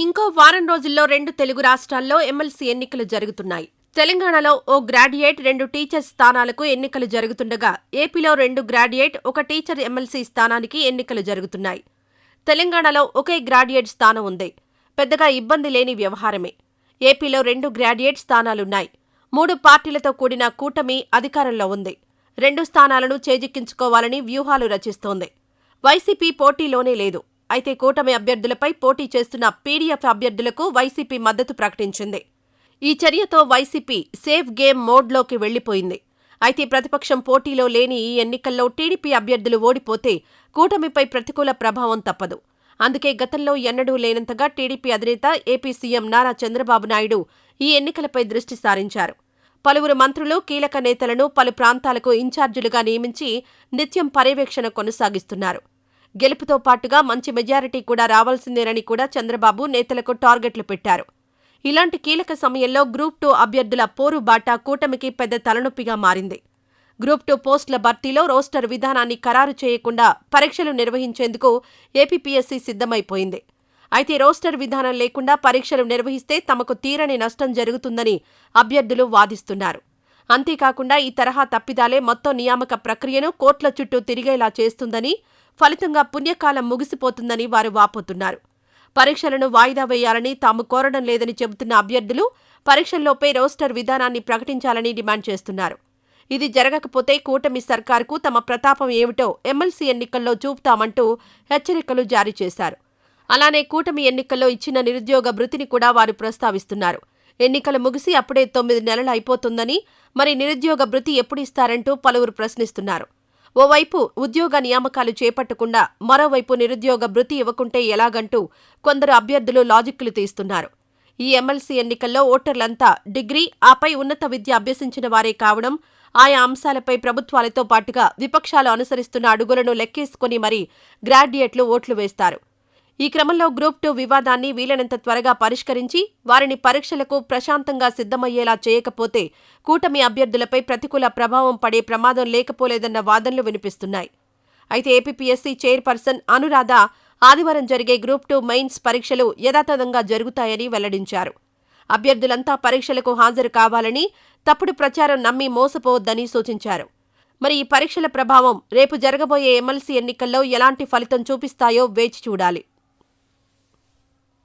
ఇంకో వారం రోజుల్లో 2 తెలుగు రాష్ట్రాల్లో ఎమ్మెల్సీ ఎన్నికలు జరుగుతున్నాయి. తెలంగాణలో ఓ గ్రాడ్యుయేట్ 2 టీచర్ స్థానాలకు ఎన్నికలు జరుగుతుండగా ఏపీలో 2 గ్రాడ్యుయేట్ 1 టీచర్ ఎమ్మెల్సీ స్థానానికి ఎన్నికలు జరుగుతున్నాయి. తెలంగాణలో ఒకే గ్రాడ్యుయేట్ స్థానం ఉంది. పెద్దగా ఇబ్బంది లేని వ్యవహారమే. ఏపీలో 2 గ్రాడ్యుయేట్ స్థానాలున్నాయి. 3 పార్టీలతో కూడిన కూటమి అధికారంలో ఉంది. 2 స్థానాలను చేజిక్కించుకోవాలని వ్యూహాలు రచిస్తోంది. వైసీపీ పోటీలోనే లేదు. అయితే కూటమి అభ్యర్థులపై పోటీ చేస్తున్న పీడీఎఫ్ అభ్యర్థులకు వైసీపీ మద్దతు ప్రకటించింది. ఈ చర్యతో వైసీపీ సేఫ్ గేమ్ మోడ్లోకి వెళ్లిపోయింది. అయితే ప్రతిపక్షం పోటీలో లేని ఈ ఎన్నికల్లో టీడీపీ అభ్యర్థులు ఓడిపోతే కూటమిపై ప్రతికూల ప్రభావం తప్పదు. అందుకే గతంలో ఎన్నడూ లేనంతగా టీడీపీ అధినేత ఏపీ సీఎం నారా చంద్రబాబు నాయుడు ఈ ఎన్నికలపై దృష్టి సారించారు. పలువురు మంత్రులు, కీలక నేతలను పలు ప్రాంతాలకు ఇన్ఛార్జీలుగా నియమించి నిత్యం పర్యవేక్షణ కొనసాగిస్తున్నారు. గెలుపుతో పాటుగా మంచి మెజారిటీ కూడా రావాల్సిందేనని కూడా చంద్రబాబు నేతలకు టార్గెట్లు పెట్టారు. ఇలాంటి కీలక సమయంలో గ్రూప్ 2 అభ్యర్థుల పోరుబాట కూటమికి పెద్ద తలనొప్పిగా మారింది. గ్రూప్ 2 పోస్టుల భర్తీలో రోస్టర్ విధానాన్ని ఖరారు చేయకుండా పరీక్షలు నిర్వహించేందుకు ఏపీపీఎస్సీ సిద్ధమైపోయింది. అయితే రోస్టర్ విధానం లేకుండా పరీక్షలు నిర్వహిస్తే తమకు తీరని నష్టం జరుగుతుందని అభ్యర్థులు వాదిస్తున్నారు. అంతేకాకుండా ఈ తరహా తప్పిదాలే మొత్తం నియామక ప్రక్రియను కోట్ల చుట్టూ తిరిగేలా చేస్తుందని, ఫలితంగా పుణ్యకాలం ముగిసిపోతుందని వారు వాపోతున్నారు. పరీక్షలను వాయిదా వేయాలని తాము కోరడం లేదని చెబుతున్న అభ్యర్థులు పరీక్షల్లోపే రోస్టర్ విధానాన్ని ప్రకటించాలని డిమాండ్ చేస్తున్నారు. ఇది జరగకపోతే కూటమి సర్కారుకు తమ ప్రతాపం ఏమిటో ఎమ్మెల్సీ ఎన్నికల్లో చూపుతామంటూ హెచ్చరికలు జారీ చేశారు. అలానే కూటమి ఎన్నికల్లో ఇచ్చిన నిరుద్యోగ భృతిని కూడా వారు ప్రస్తావిస్తున్నారు. ఎన్నికలు ముగిసి అప్పుడే 9 నెలలు అయిపోతుందని, మరి నిరుద్యోగ భృతి ఎప్పుడిస్తారంటూ పలువురు ప్రశ్నిస్తున్నారు. ఓవైపు ఉద్యోగ నియామకాలు చేపట్టకుండా మరోవైపు నిరుద్యోగ భృతి ఇవ్వకుంటే ఎలాగంటూ కొందరు అభ్యర్థులు లాజిక్కులు తీస్తున్నారు. ఈ ఎమ్మెల్సీ ఎన్నికల్లో ఓటర్లంతా డిగ్రీ, ఆపై ఉన్నత విద్య అభ్యసించిన వారే కావడం, ఆయా అంశాలపై ప్రభుత్వాలతో పాటుగా విపక్షాలు అనుసరిస్తున్న అడుగులను లెక్కేసుకుని మరీ గ్రాడ్యుయేట్లు ఓట్లు వేస్తారు. ఈ క్రమంలో గ్రూప్ 2 వివాదాన్ని వీలైనంత త్వరగా పరిష్కరించి వారిని పరీక్షలకు ప్రశాంతంగా సిద్ధమయ్యేలా చేయకపోతే కూటమి అభ్యర్థులపై ప్రతికూల ప్రభావం పడే ప్రమాదం లేకపోలేదన్న వాదనలు వినిపిస్తున్నాయి. అయితే ఏపీపీఎస్సీ చైర్పర్సన్ అనురాధ ఆదివారం జరిగే గ్రూప్ 2 మెయిన్స్ పరీక్షలు యథాతథంగా జరుగుతాయని వెల్లడించారు. అభ్యర్థులంతా పరీక్షలకు హాజరు కావాలని, తప్పుడు ప్రచారం నమ్మి మోసపోవద్దని సూచించారు. మరి ఈ పరీక్షల ప్రభావం రేపు జరగబోయే ఎమ్మెల్సీ ఎన్నికల్లో ఎలాంటి ఫలితం చూపిస్తాయో వేచి చూడాలి.